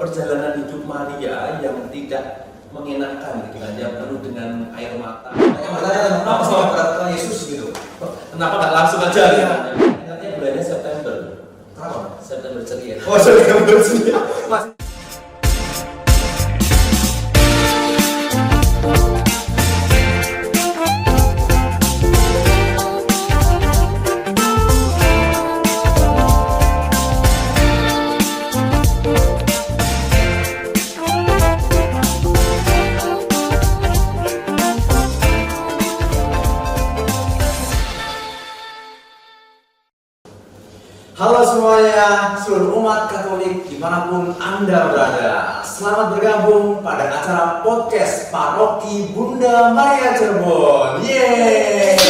perjalanan hidup Maria yang tidak mengenakan gitu kan, yang penuh dengan air mata. Yang bertanya kenapa sih berat Yesus gitu? Kenapa nggak langsung aja? Ya. Ingatnya bulannya September. Kenapa? September ceria. Oh, September ceria. Masih. Halo semuanya, seluruh umat Katolik dimanapun Anda berada. Selamat bergabung pada acara podcast Paroki Bunda Maria Cirebon. Yeay!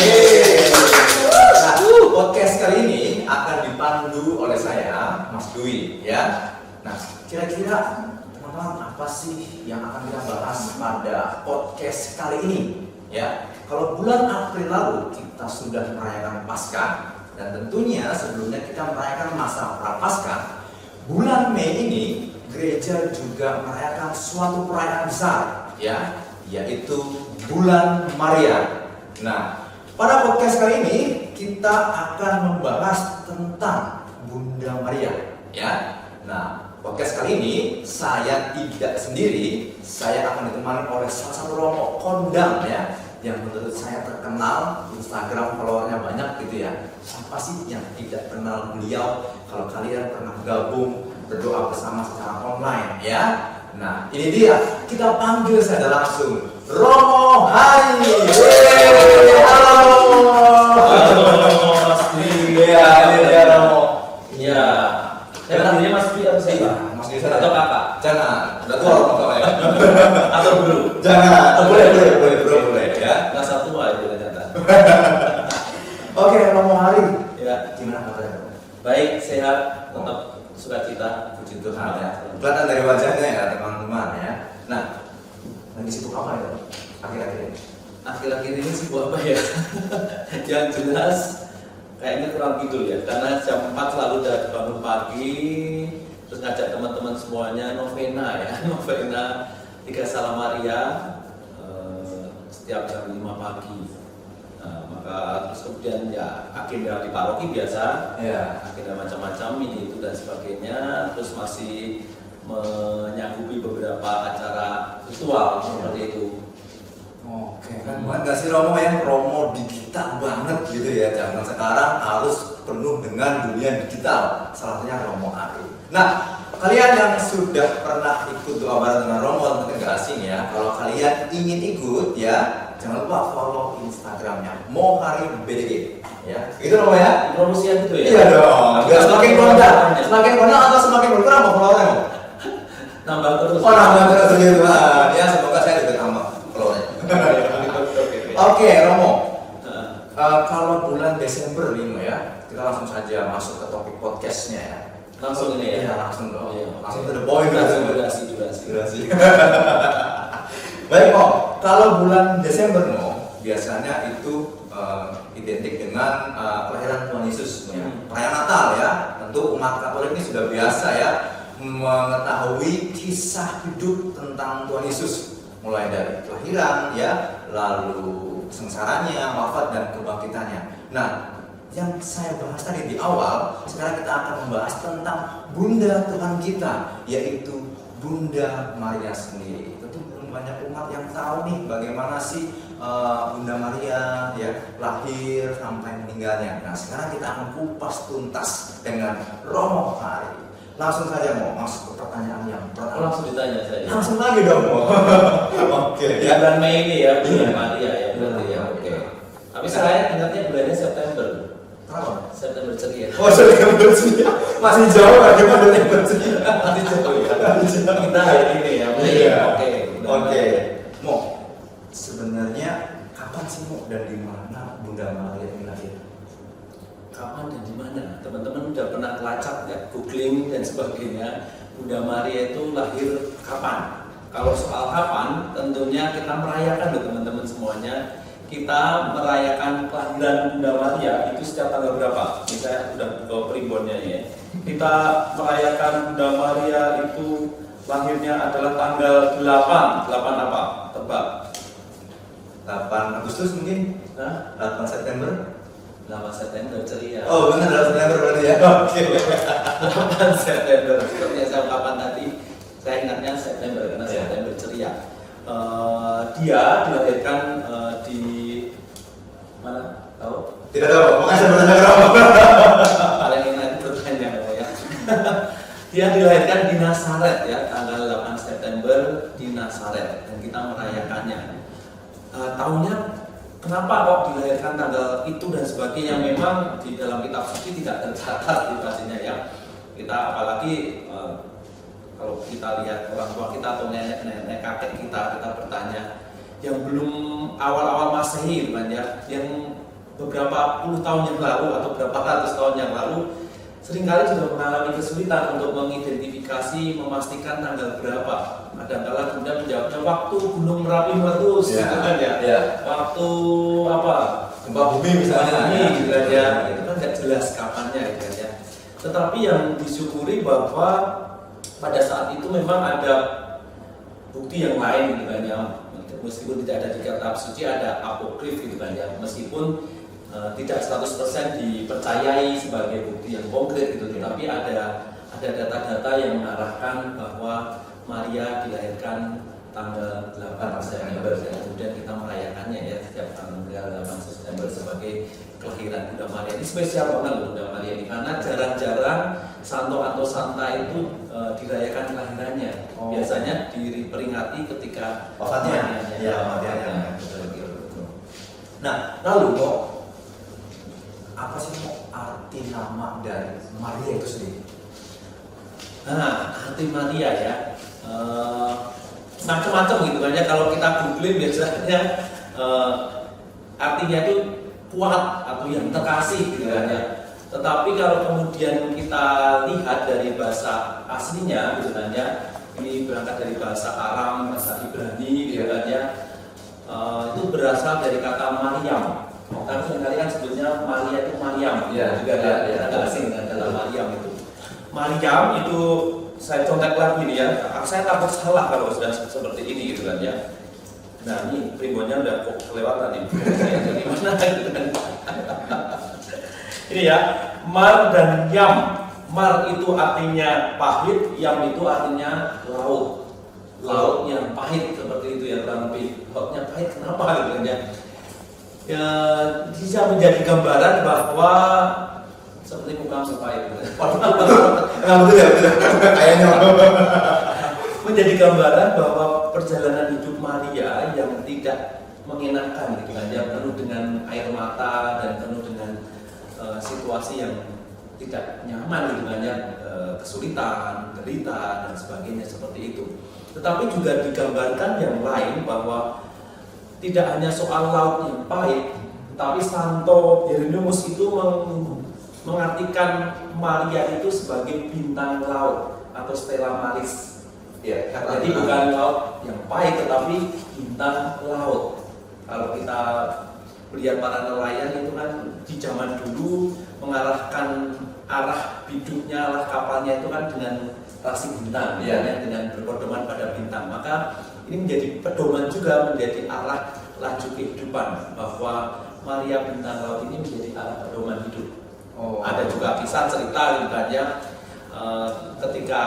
Nah, podcast kali ini akan dipandu oleh saya, Mas Dwi, ya. Nah, kira-kira teman-teman apa sih yang akan kita bahas pada podcast kali ini? Ya, kalau bulan April lalu kita sudah merayakan Paskah. Dan tentunya sebelumnya kita merayakan masa Prapaskah, bulan Mei ini gereja juga merayakan suatu perayaan besar, ya, yaitu bulan Maria. Nah, pada podcast kali ini kita akan membahas tentang Bunda Maria, ya. Nah, podcast kali ini saya tidak sendiri, saya akan ditemani oleh salah satu romo kondang, ya, yang menurut saya terkenal, Instagram followernya banyak gitu ya. Siapa sih yang tidak kenal beliau kalau kalian pernah gabung berdoa bersama secara online, ya? Nah, ini dia, kita panggil saja langsung Romo Hari. Halo. Mas Dwi. Iya, ini dia Romo. Iya. Namanya Mas Dwi atau siapa? Mas Dwi atau kakak? Jangan, udah tua Romo soalnya. Atau guru? Jangan, boleh ya. Nggak satu aja ternyata. Oke, Romo Hari. Ya. Gimana kabarnya? Baik, sehat, tetap sukacita, puji Tuhan ya. Kelihatan dari wajahnya ya teman-teman ya. Nah, lagi sibuk apa ya akhir-akhir ini? Akhir-akhir ini sibuk apa ya? Yang jelas kayaknya kurang tidur ya, karena jam 4 selalu udah bangun pagi, terus ngajak teman-teman semuanya novena ya, novena 3 Salam Maria setiap jam 5 pagi. Nah, maka terus kemudian ya agenda di paroki biasa, Ya. agenda macam-macam ini itu dan sebagainya, terus masih menyanggupi beberapa acara virtual seperti itu. Oke, kan bukan gak sih Romo yang Romo digital banget gitu ya. Zaman sekarang harus penuh dengan dunia digital. Salah satunya Romo Ari. Nah, kalian yang sudah pernah ikut doa bareng dengan Romo mungkin gak asing ya. Kalau kalian ingin ikut ya, jangan lupa follow Instagramnya Mohari BDG. Ya, itu Romo ya. Promosian itu ya? Iya dong. Biar semakin kondang, atau semakin berkurang mau followernya? Nambah terus. Oh, nambah terus gitu. Ya, semoga saya juga tambah followernya. Oke, Romo. Kalau bulan Desember nih ya, kita langsung saja masuk ke topik podcastnya ya. Langsung ini ya? Iya, langsung dong. Iya. Langsung to the point. Durasi. Baik, Mo. Kalau bulan Desember, Mo, biasanya itu identik dengan kelahiran Tuhan Yesus, ya. Perayaan Natal ya. Tentu umat Katolik ini sudah biasa ya mengetahui kisah hidup tentang Tuhan Yesus, mulai dari kelahiran ya, lalu sengsaranya, wafat dan kebangkitannya. Nah, yang saya bahas tadi di awal, sekarang kita akan membahas tentang Bunda Tuhan kita, yaitu Bunda Maria sendiri. Tentu belum banyak umat yang tahu nih bagaimana sih Bunda Maria ya lahir sampai meninggalnya. Nah, sekarang kita akan kupas tuntas dengan Romo Hari. Langsung saja mau masuk ke pertanyaan yang pertama. Langsung ditanya saya. Langsung lagi dong, Mo. Oke, Ya, ya. bulan Mei ini ya, bulan Maria ya, berarti ya. Oke. Tapi saya ingatnya bulannya September. Kenapa? September ceria. Oh, September ceria. Masih jauh lagi Pak September ceria. Nanti jauh ya. Kita hari ini ya. Iya. Oke. Mo, sebenarnya kapan sih Mo dan di mana Bunda Maria ini lahir? Kapan dan di mana? Teman-teman udah pernah kelacak ya, googling dan sebagainya. Bunda Maria itu lahir kapan? Kalau soal kapan, tentunya kita merayakan loh teman-teman semuanya. Kita merayakan kelahiran Bunda Maria itu setiap tanggal berapa? Ini saya udah buka primbonnya ya. kita merayakan Bunda Maria itu lahirnya adalah tanggal 8 apa? Tebak. 8 Agustus mungkin? Hah? 8 September? 8 September ceria. Oh benar 8 September berarti ya? Oke. 8 September. Seperti yang saya ungkapkan tadi, saya ingatnya September karena September ceria. Dia dilahirkan di mana? Tahu? Tidak tahu, makanya saya bertanya kenapa. Paling enak bertanya ya. Dia dilahirkan di Nazaret ya, tanggal 8 September di Nazaret dan kita merayakannya. Tahunnya kenapa kok dilahirkan tanggal itu dan sebagainya, memang di dalam kitab suci tidak tercatat pastinya ya. Kita apalagi kalau kita lihat orang tua kita atau nenek kakek kita bertanya yang belum awal-awal Masehi kan ya, yang beberapa puluh tahun yang lalu atau berapa ratus tahun yang lalu seringkali sudah mengalami kesulitan untuk mengidentifikasi, memastikan tanggal berapa. Kadang-kala kemudian menjawabnya waktu Gunung Merapi meletus, gitu kan ya. Waktu apa? Gempa bumi misalnya. Gitu kan ya. Itu kan nggak jelas kapannya gitu kan ya. Tetapi yang disyukuri bahwa pada saat itu memang ada bukti yang lain gitu kan ya. Meskipun tidak ada di kitab suci, ada apokrif gitu kan ya. Meskipun tidak 100% dipercayai sebagai bukti yang konkret gitu, tetapi ada data-data yang mengarahkan bahwa Maria dilahirkan tanggal 8 September dan kemudian kita merayakannya ya setiap tanggal 8 September sebagai kelahiran Bunda Maria. Ini spesial banget Bunda Maria ini karena jarang-jarang santo atau santa itu dirayakan kelahirannya. Biasanya diperingati ketika wafatnya. Ya, wafatnya. Nah, lalu kok apa sih arti nama dari Maria itu sendiri? Nah, arti Maria ya macam-macam gitu kan ya. Kalau kita googling biasanya artinya itu kuat atau yang terkasih gitu kan ya. Tetapi kalau kemudian kita lihat dari bahasa aslinya gitu kan ya, ini berangkat dari bahasa Aram, bahasa Ibrani gitu kan ya, itu berasal dari kata Maryam. Kan seringkali kan sebutnya Maria itu Maryam, juga ada asing dengan kata Maryam itu. Maryam itu saya contek lagi nih ya, saya takut salah kalau sudah seperti ini gitu kan ya. Nah ini primbonnya udah kok kelewatan nih, jadi mana gitu kan. Ini ya, Mar dan Yam. Mar itu artinya pahit, Yam itu artinya laut. Laut yang pahit seperti itu ya, kurang lebih. Lautnya pahit kenapa gitu kan ya? Ya, bisa menjadi gambaran bahwa seperti muka pahit. Betul ya, kayaknya. Menjadi gambaran bahwa perjalanan hidup Maria yang tidak mengenakan gitu kan ya, penuh dengan air mata dan penuh dengan situasi yang tidak nyaman gitu kan ya, kesulitan, derita dan sebagainya seperti itu. Tetapi juga digambarkan yang lain bahwa tidak hanya soal laut yang pahit, tapi Santo Hieronymus itu mengartikan Maria itu sebagai bintang laut atau Stella Maris. Ya, jadi bukan laut yang pahit, tetapi bintang laut. Kalau kita melihat para nelayan itu kan di zaman dulu mengarahkan arah biduknya, arah kapalnya itu kan dengan rasi bintang, dengan berpedoman pada bintang. Maka ini menjadi pedoman juga, menjadi arah laju kehidupan, bahwa Maria bintang laut ini menjadi arah pedoman hidup. Ada juga kisah cerita gitu kan ya, ketika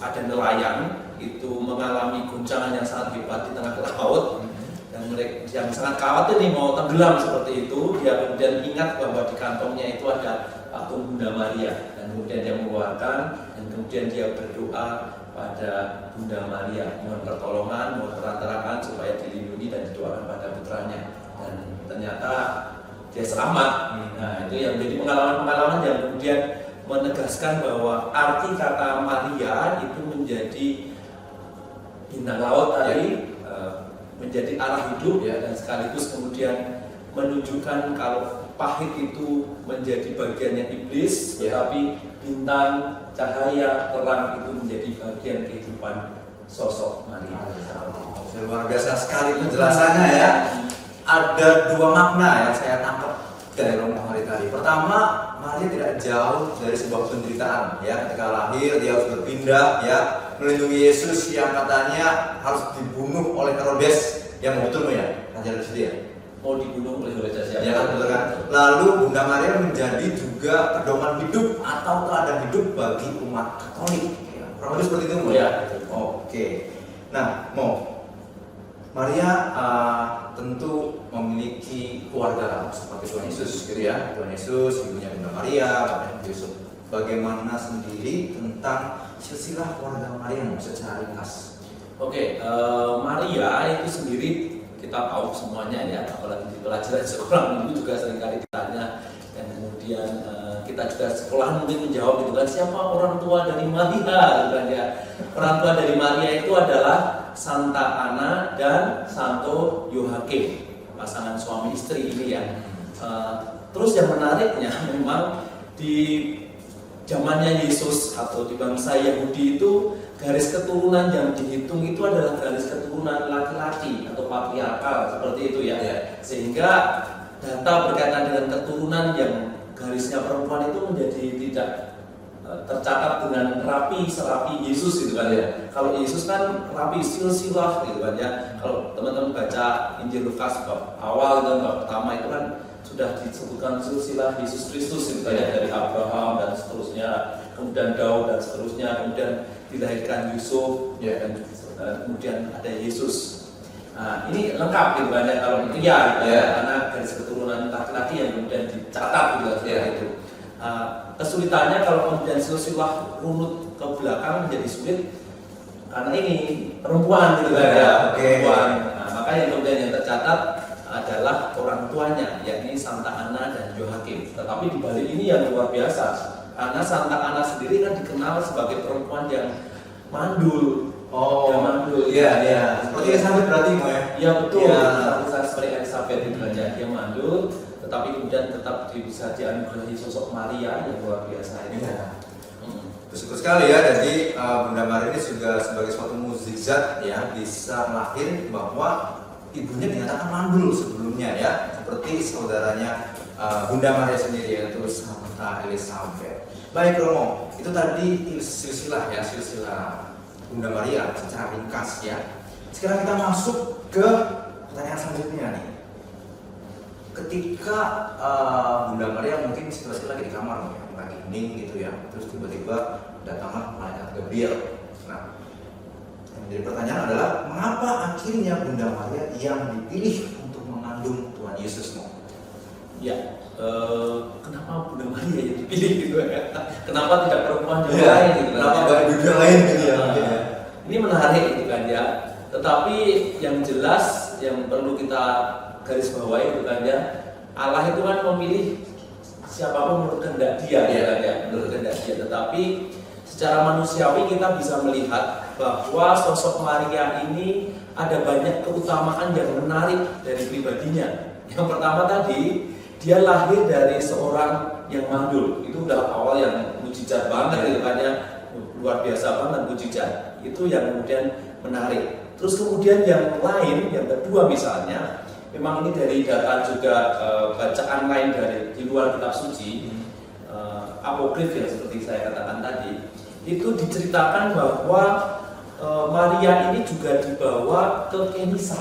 ada nelayan itu mengalami guncangan yang sangat hebat di tengah laut dan mereka yang sangat khawatir nih mau tenggelam seperti itu, dia kemudian ingat bahwa di kantongnya itu ada patung Bunda Maria dan kemudian dia mengeluarkan dan kemudian dia berdoa pada Bunda Maria, mohon pertolongan, mohon perantaraan supaya dilindungi dan didoakan pada putranya, dan ternyata dia selamat. Nah itu yang menjadi pengalaman-pengalaman yang kemudian menegaskan bahwa arti kata Maria itu menjadi bintang laut tadi, menjadi arah hidup ya, dan sekaligus kemudian menunjukkan kalau pahit itu menjadi bagiannya iblis, tetapi bintang cahaya terang itu menjadi bagian kehidupan sosok Maria. Luar biasa sekali penjelasannya ya. Ada dua makna yang saya tangkap dari Romo hari tadi. Pertama, Maria tidak jauh dari sebuah penderitaan ya. Ketika lahir dia harus berpindah ya, melindungi Yesus yang katanya harus dibunuh oleh Herodes. Yang betul ya, Raja Herodes dia. Mau dibunuh oleh Herodes ya. Ya kan, betul kan? Lalu Bunda Maria menjadi juga pedoman hidup atau teladan hidup bagi umat Katolik. Ya, kurang lebih seperti itu, Mo ya. Oke. Nah, Mo, Maria tentu memiliki keluarga seperti Tuhan Yesus gitu ya. Tuhan Yesus, ibunya Bunda Maria, Bapak Yusuf. Bagaimana sendiri tentang silsilah keluarga Maria secara ringkas? Oke, Maria itu sendiri kita tahu semuanya ya, apalagi di pelajaran sekolah dulu juga seringkali ditanya, dan kemudian kita juga sekolah mungkin menjawab gitu kan, siapa orang tua dari Maria gitu kan ya. Orang tua dari Maria itu adalah Santa Ana dan Santo Yohakim, pasangan suami istri ini ya. Terus yang menariknya memang di zamannya Yesus atau di bangsa Yahudi itu garis keturunan yang dihitung itu adalah garis keturunan laki-laki atau patriarkal seperti itu ya. Sehingga data berkaitan dengan keturunan yang garisnya perempuan itu menjadi tidak tercatat dengan rapi serapi Yesus gitu kan ya. Kalau Yesus kan rapi silsilah gitu kan ya. Kalau teman-teman baca Injil Lukas bab awal dan bab pertama itu kan sudah disebutkan silsilah Yesus Kristus gitu kan ya, dari Abraham dan seterusnya, kemudian Daud dan seterusnya, kemudian dilahirkan Yusuf ya, dan kemudian ada Yesus. Nah, ini lengkap gitu kan ya, kalau pria gitu ya, karena garis keturunan laki-laki yang kemudian dicatat gitu kan itu. Kesulitannya kalau kemudian silsilah runut ke belakang menjadi sulit karena ini perempuan gitu kan ya, perempuan. Nah, maka yang kemudian yang tercatat adalah orang tuanya, yakni Santa Ana dan Yohakim. Tetapi di balik ini yang luar biasa, karena Santa Ana sendiri kan dikenal sebagai perempuan yang mandul. Yang mandul. Iya, iya. Seperti Elizabeth berarti, Mo ya? Iya betul. Ya. Seperti Elizabeth itu aja, dia mandul, tetapi kemudian tetap bisa dianugerahi sosok Maria yang luar biasa ini. Ya. Bersyukur sekali ya, jadi Bunda Maria ini juga sebagai suatu mukjizat ya, bisa lahir bahwa ibunya dinyatakan mandul sebelumnya ya, seperti saudaranya Bunda Maria sendiri yaitu Santa Elizabeth. Baik Romo, itu tadi silsilah ya, silsilah Bunda Maria secara ringkas ya. Sekarang kita masuk ke pertanyaan selanjutnya nih. Ketika Bunda Maria mungkin situasi lagi di kamar ya, lagi hening gitu ya, terus tiba-tiba datanglah malaikat Gabriel. Nah, jadi pertanyaan adalah mengapa akhirnya Bunda Maria yang dipilih untuk mengandung Tuhan Yesus? Ya, kenapa Bunda Maria yang dipilih gitu ya? Kenapa tidak perempuan yang lain? Gitu, kenapa nggak ibu yang lain gitu ya? Ini menarik gitu kan ya. Tetapi yang jelas yang perlu kita garis bawahi itu kan ya, Allah itu kan memilih siapapun menurut kehendak Dia ya kan ya, menurut kehendak Dia. Tetapi secara manusiawi kita bisa melihat bahwa sosok Maria ini ada banyak keutamaan yang menarik dari pribadinya. Yang pertama tadi, dia lahir dari seorang yang mandul. Itu udah awal yang mujizat banget gitu kan ya, luar biasa banget mujizat. Itu yang kemudian menarik. Terus kemudian yang lain, yang kedua misalnya, memang ini dari data juga bacaan lain dari di luar kitab suci, apokrif ya seperti saya katakan tadi. Itu diceritakan bahwa Maria ini juga dibawa ke Kenisa.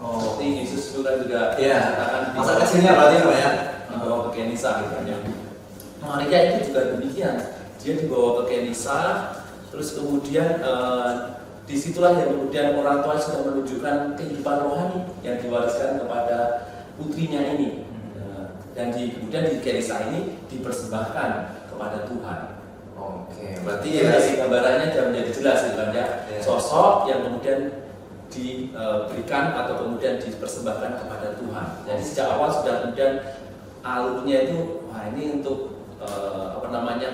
Seperti Yesus juga katakan masa kecilnya berarti ya, dibawa ke Kenisa gitu ya. Maria itu juga demikian. Dia dibawa ke Kenisa, terus kemudian disitulah yang kemudian orang tua sudah menunjukkan kehidupan rohani yang diwariskan kepada putrinya ini. Dan kemudian di Kenisa ini dipersembahkan kepada Tuhan. Oke, berarti ya gambarannya sudah menjadi jelas gitu kan ya. Sosok yang kemudian diberikan atau kemudian dipersembahkan kepada Tuhan. Jadi sejak awal sudah kemudian alurnya itu, wah ini untuk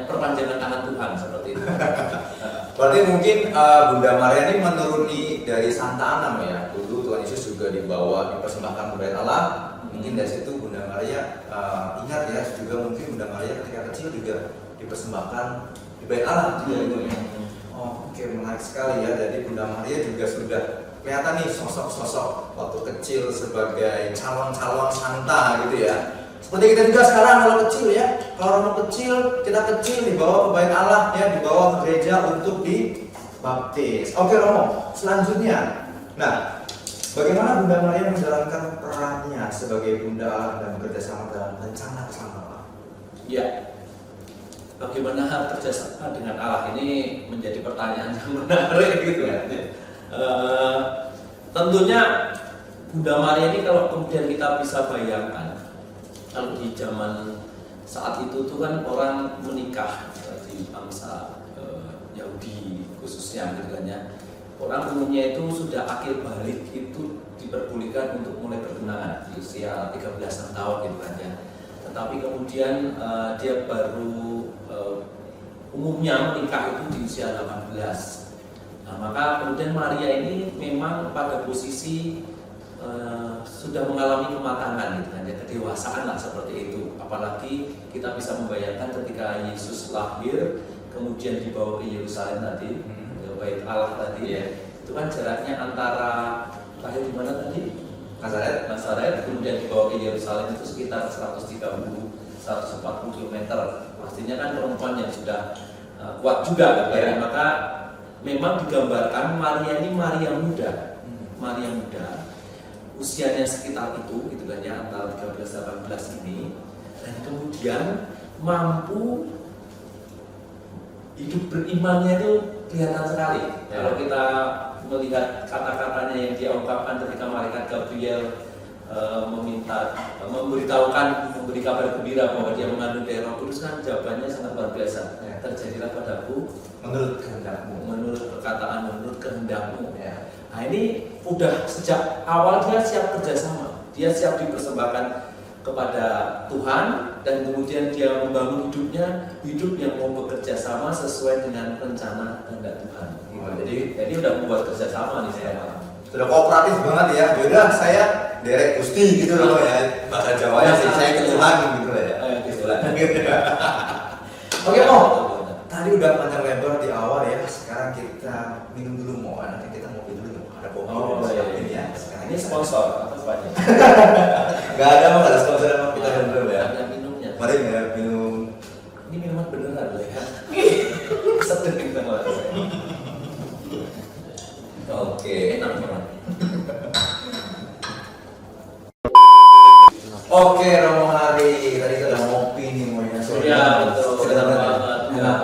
perpanjangan tangan Tuhan seperti itu. Berarti mungkin Bunda Maria ini menuruni dari Santa Ana ya. Dulu Tuhan Yesus juga dipersembahkan kepada Allah. Mungkin dari situ Bunda Maria ingat ya, juga mungkin Bunda Maria ketika kecil juga dipersembahkan di bait Allah juga itu ya. Oke, menarik sekali ya. Jadi Bunda Maria juga sudah kelihatan nih sosok-sosok waktu kecil sebagai calon-calon santa gitu ya. Seperti kita juga sekarang kalau kecil ya, kalau orang kecil, kita kecil dibawa ke bait Allah ya, dibawa ke gereja untuk dibaptis. Oke Romo, selanjutnya. Nah, bagaimana Bunda Maria menjalankan perannya sebagai Bunda Allah dan bekerja sama dalam rencana keselamatan Allah? Ya, bagaimana kerjasama dengan Allah ini menjadi pertanyaan yang menarik gitu ya. Tentunya Bunda Maria ini kalau kemudian kita bisa bayangkan, kalau di zaman saat itu tuh kan orang menikah di bangsa Yahudi khususnya gitu kan ya. Orang umumnya itu sudah akhir balik itu diperbolehkan untuk mulai bertunangan di usia 13 tahun gitu kan ya. Tetapi kemudian dia baru umumnya menikah itu di usia 18. Nah, maka kemudian Maria ini memang pada posisi sudah mengalami kematangan gitu kan ya, kedewasaan lah seperti itu. Apalagi kita bisa membayangkan ketika Yesus lahir kemudian dibawa ke Yerusalem tadi, ke bait Allah tadi, itu kan jaraknya antara lahir di mana tadi? Nazaret, kemudian dibawa ke Yerusalem itu sekitar 140 km. Pastinya kan perempuan yang sudah kuat juga kan? Maka memang digambarkan Maria ini Maria muda, usianya sekitar itu gitu kan ya, antara 13-18 ini, dan kemudian mampu hidup berimannya itu kelihatan sekali. Kalau kita melihat kata-katanya yang dia ungkapkan ketika malaikat Gabriel memberi kabar gembira bahwa dia mengandung dari Roh Kudus, kan jawabannya sangat luar biasa. Terjadilah padaku menurut kehendakmu. Nah ini udah sejak awal dia siap kerjasama, dia siap dipersembahkan kepada Tuhan, dan kemudian dia membangun hidupnya, hidup yang mau bekerja sama sesuai dengan rencana kehendak Tuhan. Jadi udah membuat kerjasama nih saya. Sudah kooperatif banget ya. Yaudah saya derek Gusti gitu loh ya. Bahasa Jawanya sih saya ke Tuhan gitu lah ya. Oke Mo, tadi udah panjang lebar di awal ya. Sekarang kita minum dulu Mo. Nanti kita ngopi dulu. Ada kopi ini ya. Sekarang ini sponsor atau apa aja? Gak ada Mo, gak ada sponsor Mo. Kita dulu ya. Ada minumnya. Mari ya minum. Ini minuman beneran loh ya. Sedih kita malah. Oke, enak banget. Oke, Romo Hari, tadi kita udah ngopi nih Mo ya. Iya, betul. Enggak.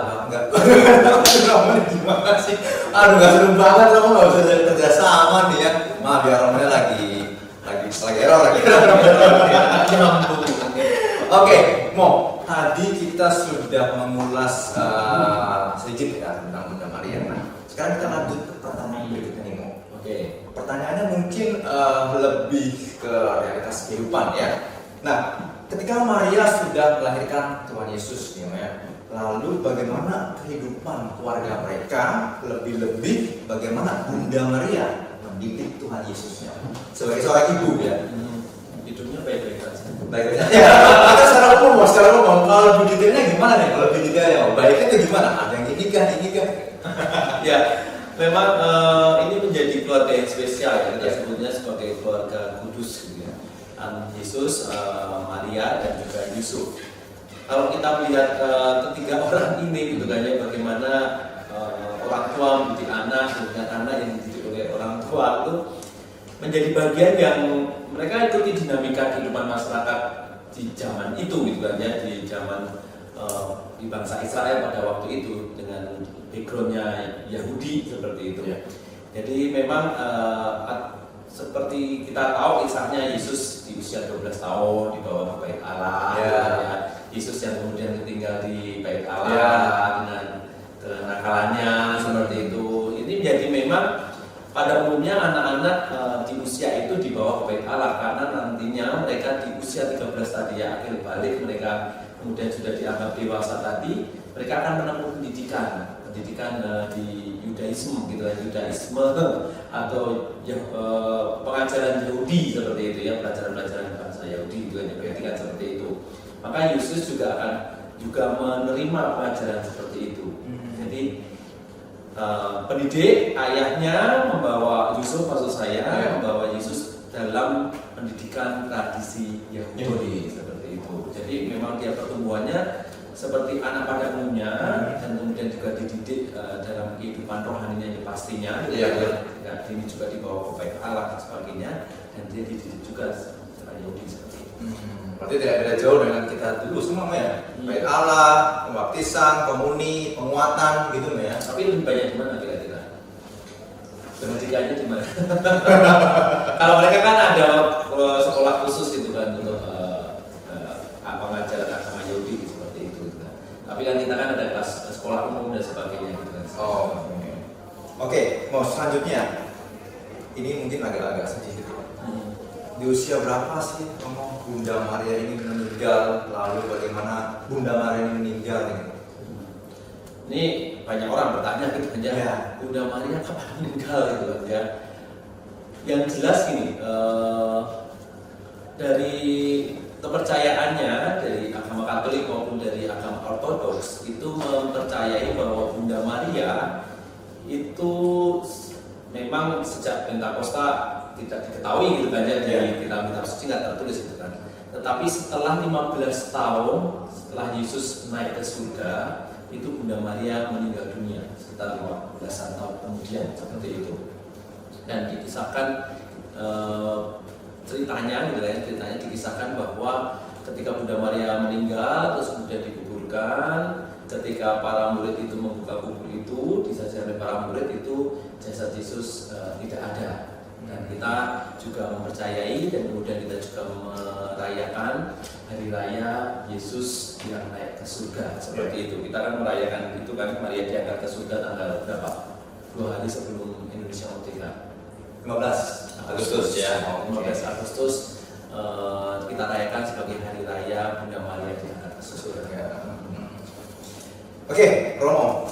Gimana sih? Aduh, gak seru banget Romo, gak usah jadi kerjasama nih ya. Maaf ya, Romonya lagi error. Oke, Mo, tadi kita sudah mengulas sedikit ya tentang Bunda Maria. Nah, sekarang kita lanjut ke pertanyaan berikutnya nih Mo. Oke. Pertanyaannya mungkin lebih ke realitas kehidupan ya. Nah, ketika Maria sudah melahirkan Tuhan Yesus nih ya, lalu bagaimana kehidupan keluarga mereka, lebih-lebih bagaimana Bunda Maria mendidik Tuhan Yesusnya sebagai seorang ibu ya. Hidupnya baik-baik saja. Baik-baik saja. Ya, kita secara umum kalau lebih detailnya gimana nih? Kalau lebih detailnya, baiknya itu gimana? Ada yang ini kan? Ya, memang ini menjadi keluarga yang spesial ya, kita sebutnya sebagai keluarga kudus gitu ya. Yesus, Maria dan juga Yusuf. Kalau kita melihat ketiga orang ini gitu kan ya, bagaimana orang tua mendidik anak dengan anak yang dididik oleh orang tua itu menjadi bagian yang mereka ikuti dinamika kehidupan masyarakat di zaman itu gitu kan ya, di zaman di bangsa Israel pada waktu itu dengan backgroundnya Yahudi seperti itu. Jadi memang seperti kita tahu kisahnya Yesus di usia 12 tahun dibawa ke bait Allah, ya. Yesus yang kemudian tinggal di bait Allah dengan kenakalannya seperti itu. Ini jadi memang pada umumnya anak-anak di usia itu dibawa ke bait Allah karena nantinya mereka di usia 13 tadi ya, akhir balik mereka kemudian sudah dianggap dewasa tadi, mereka akan menempuh pendidikan di Yudaisme gitu kan, Yudaisme atau pengajaran Yahudi seperti itu ya, pelajaran bahasa Yahudi gitu kan, pendidikan seperti itu. Maka Yesus juga akan menerima pengajaran seperti itu. Jadi pendidik ayahnya membawa Yusuf, membawa Yesus dalam pendidikan tradisi Yahudi seperti itu. pertumbuhannya seperti anak pada umumnya, dan kemudian juga dididik dalam kehidupan rohaninya yang pastinya, ini juga dibawa kepada Allah dan sebagainya, dan dia dididik juga secara Yahudi seperti itu. Berarti tidak beda jauh dengan kita dulu semua ya, baik Allah, pembaptisan, komuni, penguatan gitu ya. Tapi lebih banyak di mana kira-kira? Pendidikannya di mana? Kalau mereka kan ada sekolah khusus gitu kan untuk pengajaran agama Yahudi seperti itu gitu kan. Tapi kan kita kan ada kelas sekolah umum dan sebagainya gitu kan. Oke, mau selanjutnya ini mungkin agak-agak sedih gitu. Di usia berapa sih Bunda Maria ini meninggal? Lalu bagaimana Bunda Maria ini meninggal gitu? Ini banyak orang bertanya gitu kan ya. Bunda Maria kapan meninggal gitu kan ya. Yang jelas gini, dari kepercayaannya dari agama Katolik maupun dari agama Ortodoks itu mempercayai bahwa Bunda Maria itu memang sejak Pentakosta tidak diketahui gitu kan ya, di kitab-kitab suci nggak tertulis gitu kan. Tetapi setelah 15 tahun setelah Yesus naik ke surga, itu Bunda Maria meninggal dunia sekitar 15 tahun kemudian seperti itu. Dan dikisahkan ceritanya dikisahkan bahwa ketika Bunda Maria meninggal terus kemudian dikuburkan, ketika para murid itu membuka kubur itu, disajikan oleh para murid itu jasad Yesus tidak ada. Dan kita juga mempercayai dan kemudian kita juga merayakan hari raya Yesus yang naik ke surga seperti itu. Kita kan merayakan itu kan, Maria diangkat ke surga tanggal berapa? 2 hari sebelum Indonesia merdeka. 15 Agustus ya. 15 Agustus kita rayakan sebagai hari raya Bunda Maria diangkat ke surga. Oke, Romo,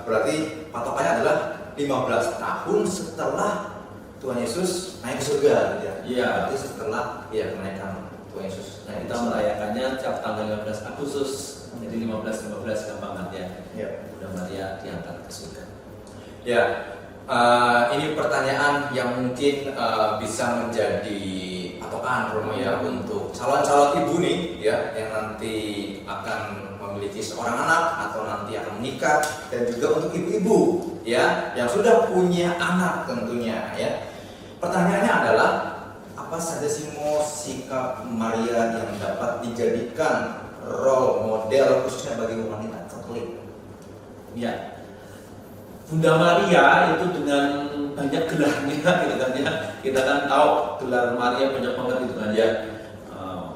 berarti patokannya adalah 15 tahun setelah Tuhan Yesus naik ke surga, ya. Iya. Berarti setelah kenaikan Tuhan Yesus. Nah, kita merayakannya tiap tanggal 15 Agustus, jadi 15 gampangan ya. Bunda Maria diangkat ke surga. Ya, ini pertanyaan yang mungkin bisa menjadi patokan Romo ya untuk calon-calon ibu nih ya yang nanti akan memiliki seorang anak atau nanti akan menikah, dan juga untuk ibu-ibu ya yang sudah punya anak tentunya ya. Pertanyaannya adalah apa saja sih sikap Maria yang dapat dijadikan role model khususnya bagi wanita Katolik? Ya, Bunda Maria itu dengan banyak gelarnya gitu kan ya. Kita kan tahu gelar Maria banyak banget gitu kan ya.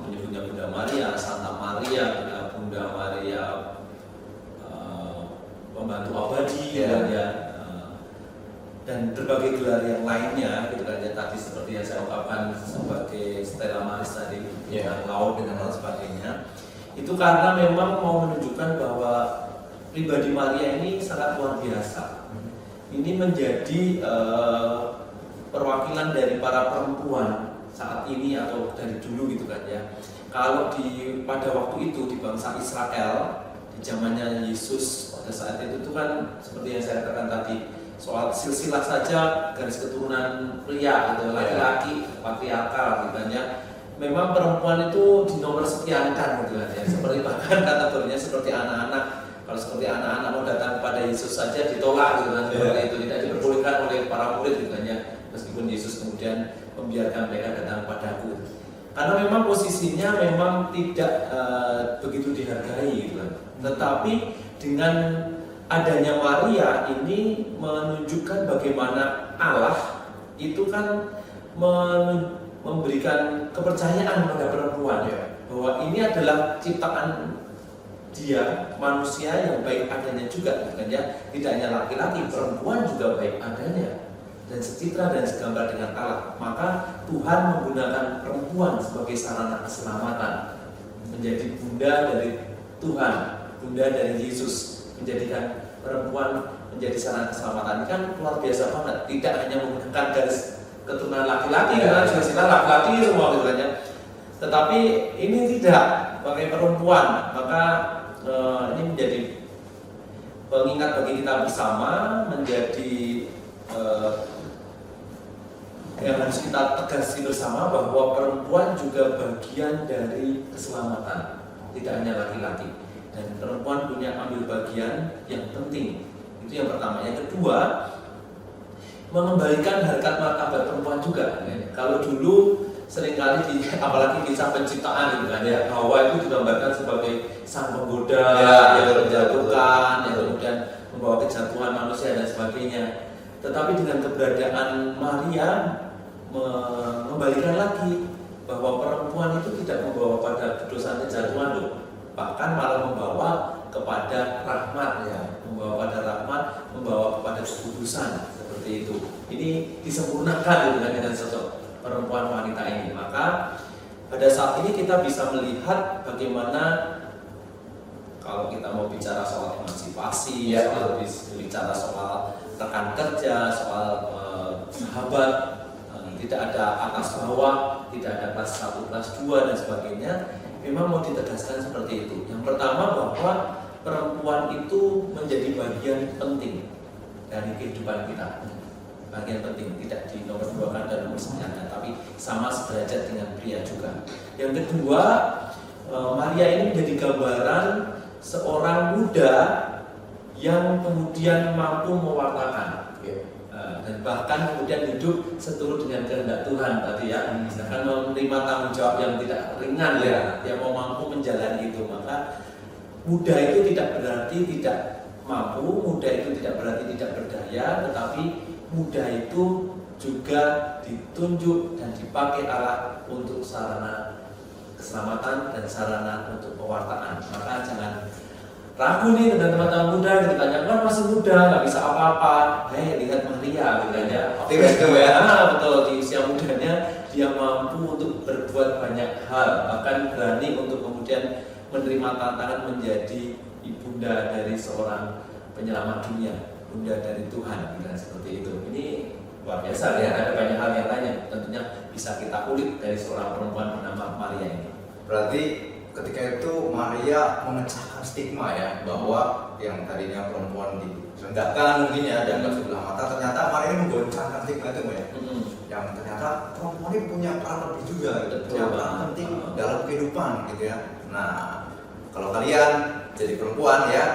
Menyebutnya Bunda Maria, Santa Maria, Bunda Maria pembantu abadi gitu kan ya. Dan berbagai gelar yang lainnya gitu kan ya, tadi seperti yang saya ungkapkan sebagai Stella Maris tadi, dengan laut dan lain sebagainya. Itu karena memang mau menunjukkan bahwa pribadi Maria ini sangat luar biasa. Ini menjadi perwakilan dari para perempuan saat ini atau dari dulu gitu kan ya. Kalau pada waktu itu di bangsa Israel di zamannya Yesus pada saat itu kan seperti yang saya katakan tadi, soal silsilah saja garis keturunan pria atau laki-laki patriarkal gitu kan ya. Memang perempuan itu di nomor sekiankan gitu kan ya. Seperti bahkan kategorinya seperti anak-anak. Kalau seperti anak-anak mau datang kepada Yesus saja ditolak gitu kan, seperti itu tidak diperbolehkan oleh para murid gitu kan ya. Meskipun Yesus kemudian membiarkan mereka datang padaku. Karena memang posisinya memang tidak begitu dihargai gitu kan. Tetapi dengan adanya Maria ini menunjukkan bagaimana Allah itu kan memberikan kepercayaan pada perempuan bahwa ini adalah ciptaan dia, manusia yang baik adanya juga kan ya. Tidak hanya laki-laki, perempuan juga baik adanya dan secitra dan segambar dengan Allah. Maka Tuhan menggunakan perempuan sebagai sarana keselamatan, menjadi bunda dari Tuhan, bunda dari Yesus, menjadikan perempuan menjadi sarana keselamatan. Ini kan luar biasa banget. Tidak hanya menggunakan garis keturunan laki-laki, karena silsilah laki-laki semua gitu kan ya. Tetapi ini tidak pakai perempuan. Maka ini menjadi pengingat bagi kita bersama, menjadi yang harus kita tegasi bersama bahwa perempuan juga bagian dari keselamatan. tidak hanya laki-laki. Dan perempuan punya ambil bagian yang penting. Itu yang pertama. Yang kedua, mengembalikan harkat martabat perempuan juga. Kalau dulu seringkali apalagi kisah penciptaan gitu kan ya, Hawa itu digambarkan sebagai sang penggoda yang menjatuhkan, yang kemudian membawa kejatuhan manusia dan sebagainya. Tetapi dengan keberadaan Maria mengembalikan lagi bahwa perempuan itu tidak membawa pada dosa kejatuhan loh, bahkan malah membawa kepada rahmat ya, membawa pada rahmat, membawa kepada kekudusan seperti itu. Ini disempurnakan dengan sosok perempuan wanita ini. Maka pada saat ini kita bisa melihat bagaimana kalau kita mau bicara soal emansipasi, soal bicara soal rekan kerja, soal sahabat, tidak ada atas bawah, tidak ada kelas 1, kelas 2 dan sebagainya. Memang mau ditegaskan seperti itu. Yang pertama bahwa perempuan itu menjadi bagian penting dari kehidupan kita. Bagian penting, tidak di nomor 2 dan nomor 9, tapi sama sederajat dengan pria juga. Yang kedua, Maria ini menjadi gambaran seorang muda yang kemudian mampu mewartakan dan bahkan kemudian hidup seturut dengan kehendak Tuhan tadi ya, misalkan menerima tanggung jawab yang tidak ringan ya, yang mau mampu menjalani itu. Maka muda itu tidak berarti tidak mampu, muda itu tidak berarti tidak berdaya, tetapi muda itu juga ditunjuk dan dipakai Allah untuk sarana keselamatan dan sarana untuk pewartaan. Maka jangan ragu nih dengan teman-teman muda, ditanya kan masih muda, nggak bisa apa-apa. Lihat Maria, katanya. Optimis tuh ya. Betul, di usia mudanya dia mampu untuk berbuat banyak hal, bahkan berani untuk kemudian menerima tantangan menjadi ibunda dari seorang penyelamat dunia, bunda dari Tuhan, seperti itu. Ini luar biasa ya. Ada banyak hal yang lain tentunya bisa kita ulik dari seorang perempuan bernama Maria ini. Berarti ketika itu Maria memecahkan stigma ya, bahwa yang tadinya perempuan direndahkan mungkin ya, dianggap sebelah mata, ternyata Maria ini menggoncangkan stigma itu ya. Yang ternyata perempuan ini punya peran lebih juga, punya peran penting dalam kehidupan gitu ya. Nah, kalau kalian jadi perempuan ya,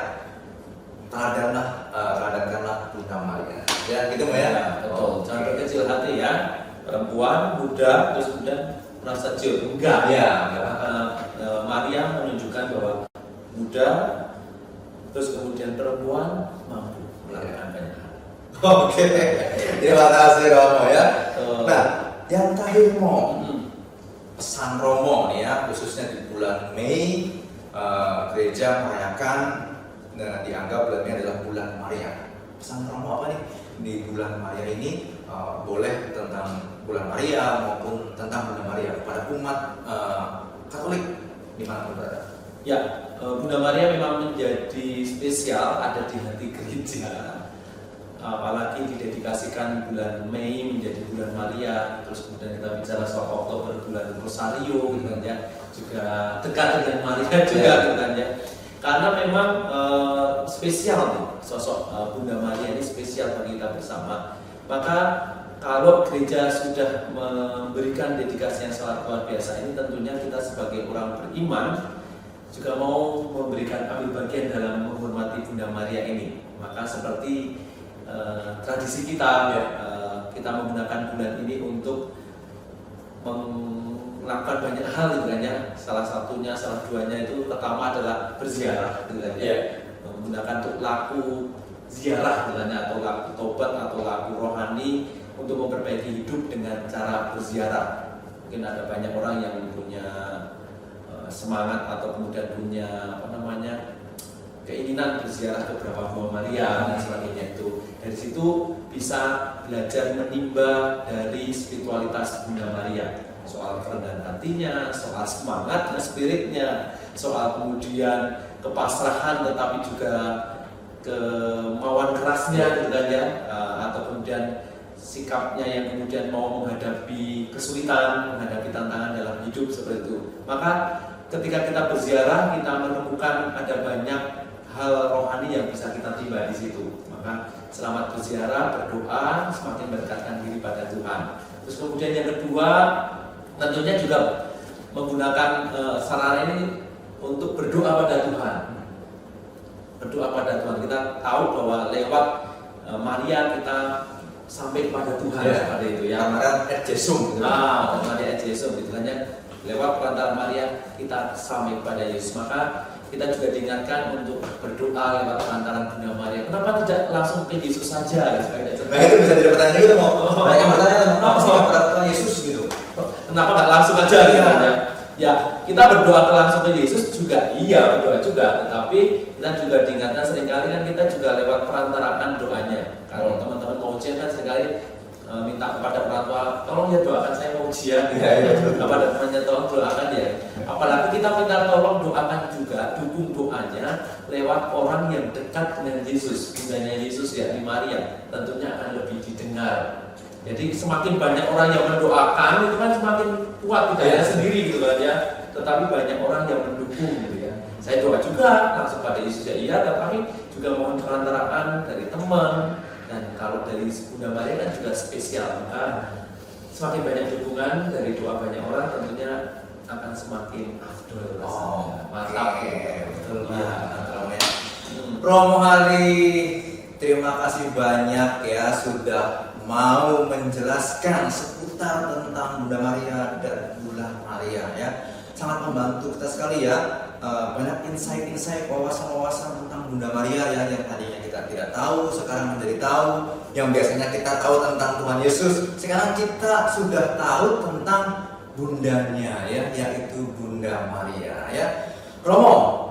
teladankanlah Bunda Maria. Ya gitu ya. Betul. Jangan berkecil hati ya. Perempuan, muda, terus kemudian merasa jauh. Enggak ya. Maria menunjukkan bahwa muda, terus kemudian perempuan mampu melakukan banyak hal. Oke, terima kasih Romo ya. Nah, yang terakhir Romo, pesan Romo nih ya, khususnya di bulan Mei, gereja merayakan dan dianggap bulan ini adalah bulan Maria. Pesan Romo apa nih di bulan Maria ini? Boleh tentang bulan Maria maupun tentang Bunda Maria kepada umat Katolik dimanapun berada. Ya, Bunda Maria memang menjadi spesial ada di hati gereja. Apalagi didedikasikan bulan Mei menjadi bulan Maria, terus kemudian kita bicara soal Oktober bulan Rosario, gitu kan ya, juga dekat dengan Maria juga, gitu kan ya. Karena memang spesial nih, sosok Bunda Maria ini spesial bagi kita bersama. Maka kalau gereja sudah memberikan dedikasi yang sangat luar biasa ini, tentunya kita sebagai orang beriman juga mau memberikan ambil bagian dalam menghormati Bunda Maria ini. Maka seperti tradisi kita, kita menggunakan bulan ini untuk melakukan banyak hal gitu kan ya. Salah satunya, salah duanya itu pertama adalah berziarah gitu kan ya. Menggunakan untuk laku ziarah gitu kan ya, atau laku tobat atau laku rohani untuk memperbaiki hidup dengan cara berziarah. Mungkin ada banyak orang yang punya semangat atau kemudian punya keinginan berziarah ke beberapa Bunda Maria dan sebagainya itu. Dari situ bisa belajar menimba dari spiritualitas Bunda Maria, soal kerendahan hatinya, soal semangatnya, spiritnya, soal kemudian kepasrahan tetapi juga kemauan kerasnya gitu kan ya, atau kemudian sikapnya yang kemudian mau menghadapi kesulitan, menghadapi tantangan dalam hidup seperti itu. Maka ketika kita berziarah, kita menemukan ada banyak hal rohani yang bisa kita timba di situ. Maka selamat berziarah, berdoa, semakin mendekatkan diri pada Tuhan. Terus kemudian yang kedua, tentunya juga menggunakan sarana ini untuk berdoa pada Tuhan. Berdoa pada Tuhan. Kita tahu bahwa lewat Maria kita sampai kepada Tuhan seperti itu ya. Kemarin et Jesum. Maria et Jesum itu kan ya. Lewat perantara Maria kita sampai kepada Yesus. Maka kita juga diingatkan untuk berdoa lewat perantara Bunda Maria. Kenapa tidak langsung ke Yesus saja? Nah itu bisa jadi pertanyaan juga mau. Banyak bertanya kenapa sih perantara Yesus gitu? Kenapa nggak langsung aja gitu ya? Ya kita berdoa langsung ke Yesus juga iya berdoa juga, tetapi kita juga diingatkan seringkali kan kita juga lewat perantaraan doanya. Kalau teman-teman mau ujian kan seringkali minta kepada orang tua, tolong ya doakan saya mau ujian. Kepada temannya tolong doakan ya. Apalagi kita minta tolong doakan juga, dukung doanya lewat orang yang dekat dengan Yesus, bundanya Yesus yakni Maria, tentunya akan lebih didengar. Jadi semakin banyak orang yang mendoakan itu kan semakin kuat, tidak hanya sendiri gitu kan ya, tetapi banyak orang yang mendukung gitu ya. Saya doa juga langsung pada Yesus ya iya, tetapi juga mohon perantaraan dari teman, dan kalau dari Bunda Maria kan juga spesial. Maka semakin banyak dukungan dari doa banyak orang tentunya akan semakin afdol rasanya. Mantap betul ya. Romo Hari, terima kasih banyak ya sudah mau menjelaskan seputar tentang Bunda Maria dan Bulan Maria ya. Sangat membantu kita sekali ya. Banyak insight-insight, wawasan-wawasan tentang Bunda Maria ya, yang tadinya kita tidak tahu sekarang menjadi tahu. Yang biasanya kita tahu tentang Tuhan Yesus, sekarang kita sudah tahu tentang bundanya ya, yaitu Bunda Maria ya. Romo,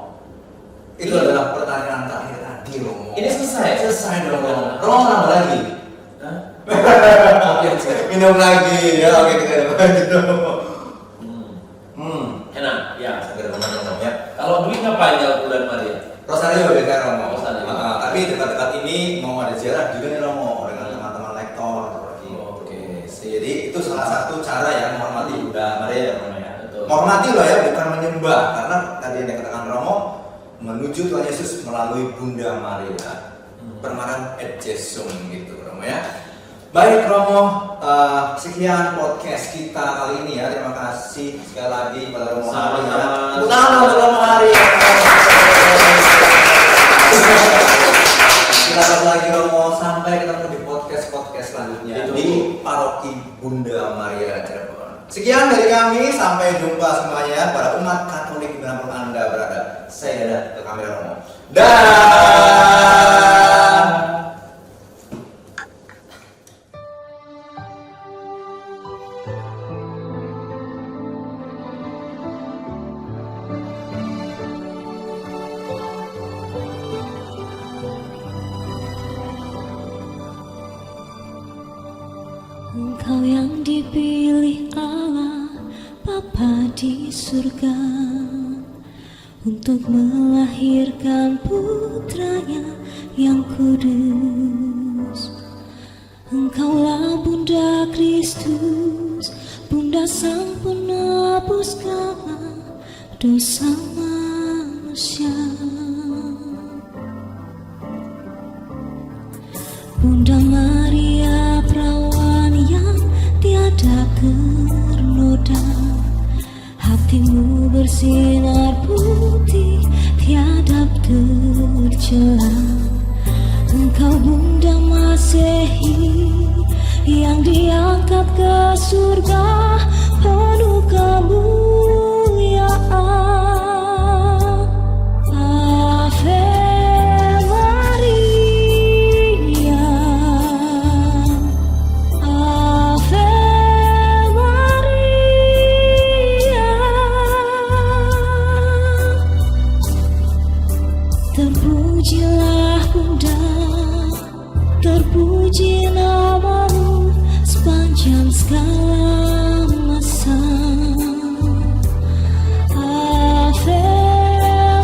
itu adalah pertanyaan terakhir tadi Romo. Ini selesai dong Romo. Romo nambah lagi. Kopi aja. Minum lagi ya, oke kita minum lagi Romo. Enak ya. Segera Romo ya. Kalau beli ngapain kalau Bulan Maria? Rosario beda Romo. Rosario. Tapi dekat-dekat ini mau ada ziarah juga nih Romo dengan teman-teman lektor seperti. Oke. Jadi itu salah satu cara ya menghormati Bunda Maria ya Romo ya. Betul. Menghormati loh ya, bukan menyembah, karena tadi yang dikatakan Romo menuju Tuhan Yesus melalui Bunda Maria. Permaran et Jesum gitu Romo ya. Baik Romo, sekian podcast kita kali ini ya. Terima kasih sekali lagi pada Romo Hari ya. Selamat untuk Romo Hari. Kita ketemu lagi Romo, sampai ketemu di podcast selanjutnya di Paroki Bunda Maria Cirebon. Sekian dari kami, sampai jumpa semuanya para umat Katolik dimanapun Anda berada. Saya dadah ke kamera Romo. Dah. Engkau yang dipilih Allah Bapa di surga untuk melahirkan putranya yang kudus. Engkaulah Bunda Kristus, Bunda Sang Penebus segala dosa manusia. Bunda Maria perawan yang tiada ternoda, hatimu bersinar putih tiada tercela. Engkau Bunda Masehi yang diangkat ke surga, penuh kemuliaan. Ave Maria, Ave Maria. Terpujilah Bunda, terpuji namamu sepanjang segala masa. Ave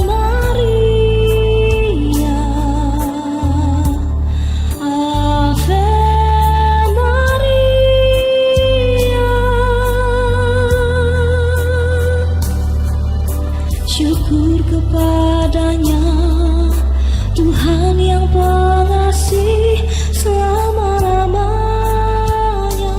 Maria, Ave Maria. Syukur kepadanya Tuhan yang pengasih selama-lamanya.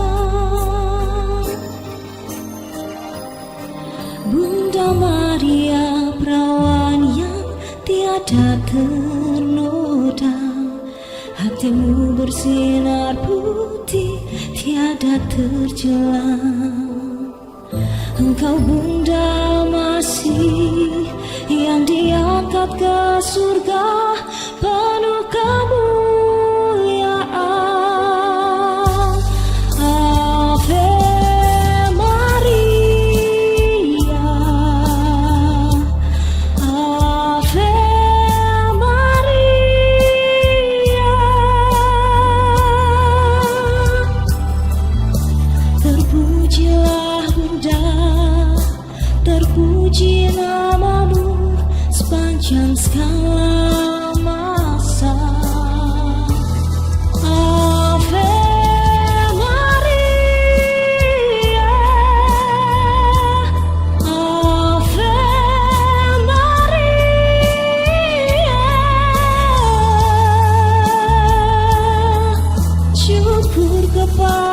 wajahmu bersinar putih tiada terjelang. Engkau Bunda masih yang diangkat ke surga penuh kemuliaan. Ave Maria, Ave Maria. Terpujilah Bunda, terpuji namamu sepanjang segala masa. Ave Maria, Ave Maria. Syukur kepada